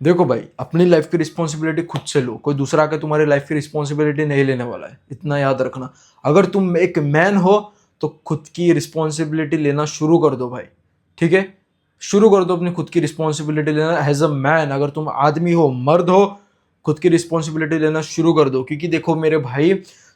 देखो भाई, अपनी लाइफ की रिस्पॉन्सिबिलिटी खुद से लो, कोई दूसरा आके तुम्हारी लाइफ की रिस्पॉन्सिबिलिटी नहीं लेने वाला है, इतना याद रखना। अगर तुम एक मैन हो तो खुद की रिस्पॉन्सिबिलिटी लेना शुरू कर दो भाई, ठीक है। शुरू कर दो अपनी खुद की रिस्पॉन्सिबिलिटी लेना एज अ मैन। अगर तुम आदमी हो, मर्द हो, खुद की रिस्पॉन्सिबिलिटी लेना शुरू कर दो। क्योंकि देखो मेरे भाई,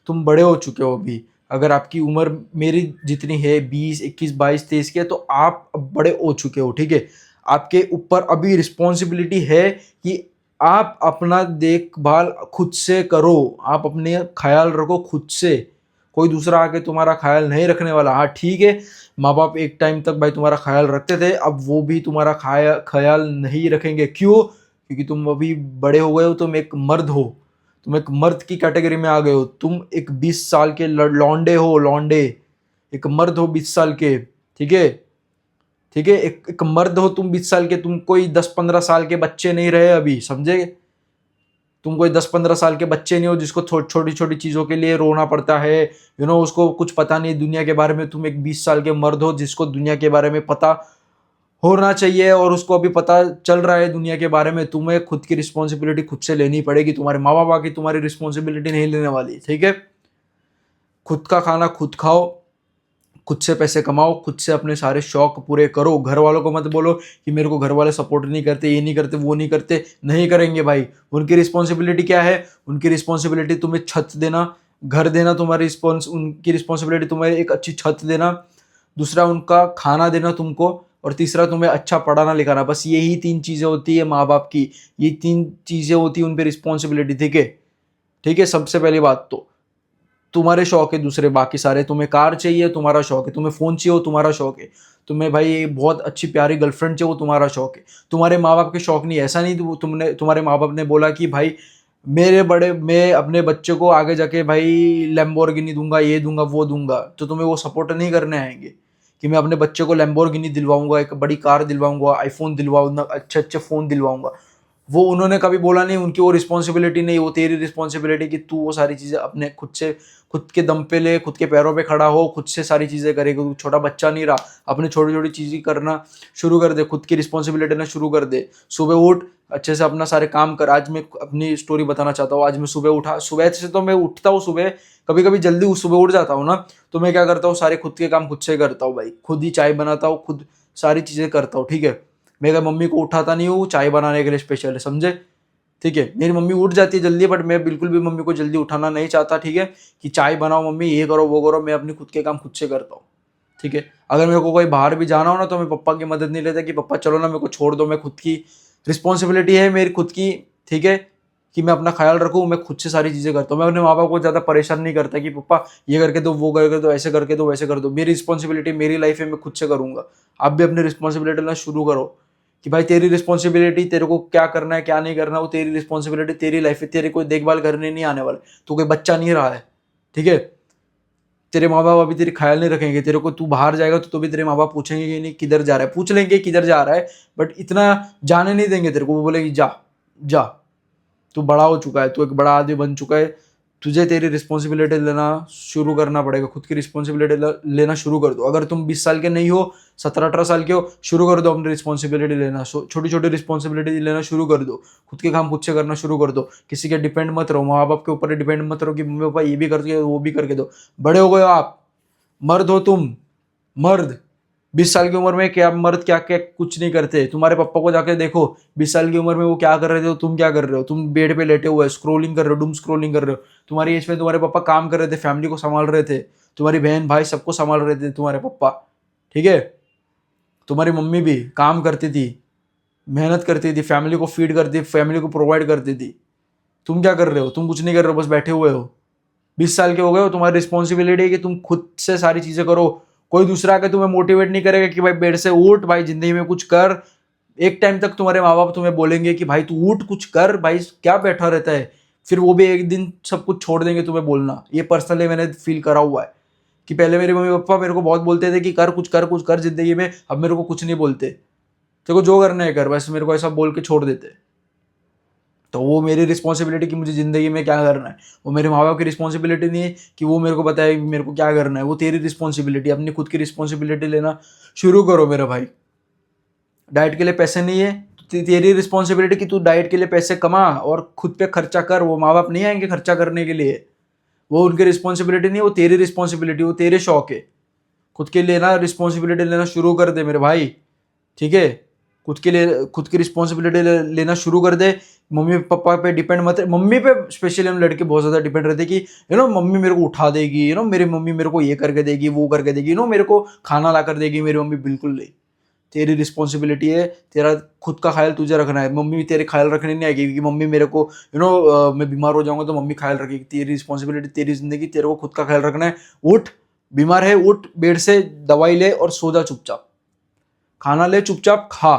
तुम बड़े हो चुके हो अभी। अगर आपकी उम्र मेरी जितनी है, 20, 21, 22, 23 की है, तो आप अब बड़े हो चुके हो, ठीक है। आपके ऊपर अभी रिस्पॉन्सिबिलिटी है कि आप अपना देखभाल खुद से करो, आप अपने ख्याल रखो खुद से। कोई दूसरा आके तुम्हारा ख्याल नहीं रखने वाला। हाँ ठीक है, माँ बाप एक टाइम तक भाई तुम्हारा ख्याल रखते थे, अब वो भी तुम्हारा ख्याल नहीं रखेंगे। क्यों? क्योंकि तुम अभी बड़े हो गए हो, तुम एक मर्द हो, तुम एक मर्द की कैटेगरी में आ गए हो। तुम एक 20 साल के लौंडे हो, लौंडे। एक मर्द हो 20 साल के, ठीक है। ठीक है, एक मर्द हो तुम 20 साल के, तुम कोई 10, 15 साल के बच्चे नहीं रहे अभी, समझे। तुम कोई 10, 15 साल के बच्चे नहीं हो जिसको छोटी छोटी चीजों के लिए रोना पड़ता है। उसको कुछ पता नहीं दुनिया के बारे में। तुम एक 20 साल के मर्द हो जिसको दुनिया के बारे में पता होना चाहिए, और उसको अभी पता चल रहा है दुनिया के बारे में। तुम्हें खुद की रिस्पॉन्सिबिलिटी खुद से लेनी पड़ेगी। तुम्हारे माँ बाप आके तुम्हारी रिस्पॉन्सिबिलिटी नहीं लेने वाली, ठीक है। खुद का खाना खुद खाओ, खुद से पैसे कमाओ, खुद से अपने सारे शौक पूरे करो। घर वालों को मत बोलो कि मेरे को घर वाले सपोर्ट नहीं करते, ये नहीं करते, वो नहीं करते। नहीं करेंगे भाई। उनकी रिस्पॉन्सिबिलिटी क्या है? उनकी रिस्पॉन्सिबिलिटी तुम्हें छत देना, घर देना। तुम्हारी उनकी रिस्पॉन्सिबिलिटी तुम्हें एक अच्छी छत देना, दूसरा उनका खाना देना तुमको, और तीसरा तुम्हें अच्छा पढ़ाना लिखाना। बस यही 3 चीज़ें होती है माँ बाप की। ये 3 चीज़ें होती है उन पर रिस्पॉन्सिबिलिटी, ठीक है। ठीक है, सबसे पहली बात तो तुम्हारे शौक है, दूसरे बाकी सारे। तुम्हें कार चाहिए, तुम्हारा शौक है। तुम्हें फोन चाहिए, वो तुम्हारा शौक है। तुम्हें भाई बहुत अच्छी प्यारी गर्लफ्रेंड चाहिए, वो तुम्हारा शौक है। तुम्हारे माँ बाप के शौक नहीं। ऐसा नहीं तुम्हारे माँ बाप ने बोला कि भाई मैं अपने बच्चे को आगे जाके भाई लैम्बोर्गिनी दूंगा, ये दूंगा, वो दूंगा, तो तुम्हें वो सपोर्ट नहीं करने आएंगे कि मैं अपने बच्चे को लैम्बोर्गिनी दिलवाऊंगा, एक बड़ी कार दिलवाऊंगा, आईफोन दिलवाऊंगा, अच्छे अच्छे फोन दिलवाऊंगा। वो उन्होंने कभी बोला नहीं। उनकी वो रिस्पॉन्सिबिलिटी नहीं। वो तेरी रिस्पॉन्सिबिलिटी कि तू वो सारी चीज़ें अपने खुद से, खुद के दम पे ले, खुद के पैरों पे खड़ा हो, खुद से सारी चीज़ें करेगा। तू छोटा बच्चा नहीं रहा। अपने छोटी छोटी चीज़ें करना शुरू कर दे, खुद की रिस्पॉन्सिबिलिटी लेना शुरू कर दे। सुबह उठ, अच्छे से अपना सारे काम कर। आज मैं अपनी स्टोरी बताना चाहता हूँ। आज मैं सुबह उठा, सुबह से तो मैं उठता हूँ, सुबह कभी कभी जल्दी सुबह उठ जाता हूँ ना, तो मैं क्या करता हूँ, सारे खुद के काम खुद से करता हूँ भाई। खुद ही चाय बनाता हूँ, खुद सारी चीज़ें करता हूँ, ठीक है। मैं क्या मम्मी को उठाता नहीं हूँ चाय बनाने के लिए स्पेशल है, समझे। ठीक है, मेरी मम्मी उठ जाती है जल्दी, बट मैं बिल्कुल भी मम्मी को जल्दी उठाना नहीं चाहता, ठीक है। कि चाय बनाओ मम्मी, ये करो वो करो। मैं अपनी खुद के काम खुद से करता हूँ, ठीक है। अगर मेरे को कोई बाहर भी जाना हो ना, तो मैं पप्पा की मदद नहीं लेता कि पप्पा चलो ना, मेरे को छोड़ दो। मैं खुद की रिस्पॉन्सिबिलिटी है मेरी खुद की, ठीक है, कि मैं अपना ख्याल रखूँ। मैं खुद से सारी चीज़ें करता हूँ। मैं अपने माँ बाप को ज़्यादा परेशान नहीं करता कि पप्पा ये करके दो, वो करके दो, ऐसे करके दो, वैसे कर दो। मेरी रिस्पॉन्सिबिलिटी मेरी लाइफ है, मैं खुद से करूँगा। आप भी अपनी रिस्पॉन्सिबिलिटी लेना शुरू करो कि भाई तेरी रिस्पॉन्सिबिलिटी, तेरे को क्या करना है क्या नहीं करना, वो तेरी रिस्पॉन्सिबिलिटी, तेरी लाइफ है। तेरे कोई देखभाल करने नहीं आने वाले। तू कोई बच्चा नहीं रहा है, ठीक है। तेरे माँ बाप अभी तेरे ख्याल नहीं रखेंगे। तेरे को, तू बाहर जाएगा तो भी तेरे माँ बाप पूछेंगे कि नहीं किधर जा रहा है, पूछ लेंगे किधर जा रहा है, बट इतना जाने नहीं देंगे तेरे को। वो बोलेगी जा जा, तू बड़ा हो चुका है, तू एक बड़ा आदमी बन चुका है। तुझे तेरी रिस्पॉन्सिबिलिटी लेना शुरू करना पड़ेगा। खुद की रिस्पॉन्सिबिलिटी लेना शुरू कर दो। अगर तुम 20 साल के नहीं हो, 17, 18 साल के हो, शुरू कर दो अपनी रिस्पॉन्सिबिलिटी लेना। छोटी छोटी रिस्पॉन्सिबिलिटी लेना शुरू कर दो। खुद के काम खुद से करना शुरू कर दो। किसी के डिपेंड मत रहो, माँ बाप के ऊपर डिपेंड मत रहो कि मम्मी पापा ये भी करके वो भी करके दो। बड़े हो गए हो आप, मर्द हो तुम, मर्द। 20 साल की उम्र में क्या मर्द क्या क्या कुछ नहीं करते। तुम्हारे पापा को जाके देखो, 20 साल की उम्र में वो क्या कर रहे थे, तो तुम क्या कर रहे हो? तुम बेड पे लेटे हुए स्क्रोलिंग कर रहे हो, डूम स्क्रोलिंग कर रहे हो। तुम्हारी एज में तुम्हारे पापा काम कर रहे थे, फैमिली को संभाल रहे थे। तुम्हारी बहन भाई सबको संभाल रहे थे तुम्हारे पापा, ठीक है। तुम्हारी मम्मी भी काम करती थी, मेहनत करती थी, फैमिली को फीड करती, फैमिली को प्रोवाइड करती थी। तुम क्या कर रहे हो? तुम कुछ नहीं कर रहे हो, बस बैठे हुए हो। 20 साल के हो गए हो, तुम्हारी रिस्पॉन्सिबिलिटी है कि तुम खुद से सारी चीजें करो। कोई दूसरा आके तुम्हें मोटिवेट नहीं करेगा कि भाई बेड से उठ, भाई जिंदगी में कुछ कर। एक टाइम तक तुम्हारे माँ बाप तुम्हें बोलेंगे कि भाई तू उठ कुछ कर, भाई क्या बैठा रहता है। फिर वो भी एक दिन सब कुछ छोड़ देंगे तुम्हें बोलना। ये पर्सनली मैंने फील करा हुआ है कि पहले मेरे मम्मी पापा मेरे को बहुत बोलते थे कि कर कुछ, कर कुछ, कर जिंदगी में। अब मेरे को कुछ नहीं बोलते, तेरे को जो करना है कर, बस मेरे को ऐसा बोल के छोड़ देते। तो वो मेरी रिस्पॉन्सिबिलिटी कि मुझे ज़िंदगी में क्या करना है। वो मेरे माँ बाप की रिस्पॉन्सिबिलिटी नहीं है कि वो मेरे को बताए कि मेरे को क्या करना है। वो तेरी रिस्पॉन्सिबिलिटी। अपनी खुद की रिस्पॉन्सिबिलिटी लेना शुरू करो मेरा भाई। डाइट के लिए पैसे नहीं है तेरी रिस्पॉन्सिबिलिटी कि तू डाइट के लिए पैसे कमा और खुद पे खर्चा कर। वो माँ बाप नहीं आएंगे खर्चा करने के लिए, वो उनकी रिस्पॉन्सिबिलिटी नहीं, वो तेरी रिस्पॉन्सिबिलिटी, वो तेरे शौक है। खुद के लिए ना रिस्पॉन्सिबिलिटी लेना शुरू कर दे मेरे भाई, ठीक है। खुद के लिए खुद की रिस्पॉन्सिबिलिटी लेना शुरू कर दे। मम्मी पापा पे डिपेंड मत, मम्मी पे स्पेशली हम लड़के बहुत ज़्यादा डिपेंड रहते कि मम्मी मेरे को उठा देगी, मेरी मम्मी मेरे को ये करके देगी, वो करके देगी, मेरे को खाना ला कर देगी मेरी मम्मी। बिल्कुल नहीं, तेरी रिस्पॉन्सिबिलिटी है, तेरा खुद का ख्याल तुझे रखना है। मम्मी तेरे ख्याल रखने नहीं आएगी कि मम्मी मेरे को मैं बीमार हो जाऊंगा तो मम्मी ख्याल रखेगी। तेरी रिस्पॉन्सिबिलिटी, तेरी जिंदगी, तेरे को खुद का ख्याल रखना है। उठ, बीमार है उठ, बेड से दवाई ले और सो जा चुपचाप। खाना ले चुपचाप खा,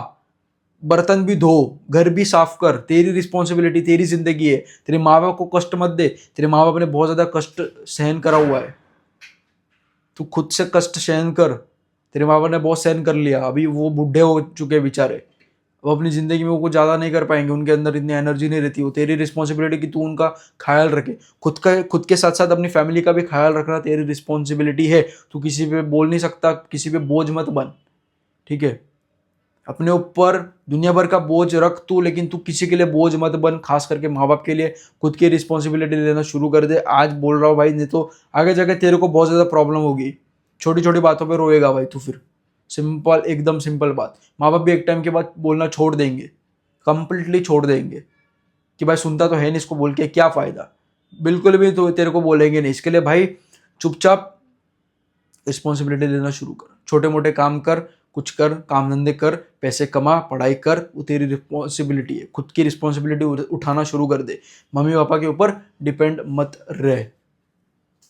बर्तन भी धो, घर भी साफ कर। तेरी रिस्पॉन्सिबिलिटी, तेरी जिंदगी है। तेरे माँ बाप को कष्ट मत दे, तेरे माँ बाप ने बहुत ज्यादा कष्ट सहन करा हुआ है, तू खुद से कष्ट सहन कर। तेरे माँ बाप ने बहुत सहन कर लिया, अभी वो बूढ़े हो चुके बेचारे, वो अपनी जिंदगी में वो कुछ ज्यादा नहीं कर पाएंगे, उनके अंदर इतनी एनर्जी नहीं रहती। वो तेरी रिस्पॉन्सिबिलिटी कि तू उनका ख्याल रखे। खुद के साथ साथ अपनी फैमिली का भी ख्याल रखना तेरी रिस्पॉन्सिबिलिटी है। तू किसी पे बोल नहीं सकता, किसी पे बोझ मत बन, ठीक है। अपने ऊपर दुनिया भर का बोझ रख तू, लेकिन तू किसी के लिए बोझ मत बन, खास करके माँ बाप के लिए। खुद की रिस्पॉन्सिबिलिटी लेना शुरू कर दे, आज बोल रहा हूँ भाई, नहीं तो आगे जाके तेरे को बहुत ज़्यादा प्रॉब्लम होगी। छोटी छोटी बातों पे रोएगा भाई तू फिर। सिंपल, एकदम सिंपल बात। माँ बाप भी एक टाइम के बाद बोलना छोड़ देंगे, कंप्लीटली छोड़ देंगे कि भाई सुनता तो है नहीं, इसको बोल के क्या फ़ायदा। बिल्कुल भी तो तेरे को बोलेंगे नहीं। इसके लिए भाई चुपचाप रिस्पॉन्सिबिलिटी लेना शुरू कर, छोटे मोटे काम कर, कुछ कर, काम धंधे कर, पैसे कमा, पढ़ाई कर, वो तेरी रिस्पॉन्सिबिलिटी है। खुद की रिस्पॉन्सिबिलिटी उठाना शुरू कर दे, मम्मी पापा के ऊपर डिपेंड मत रह।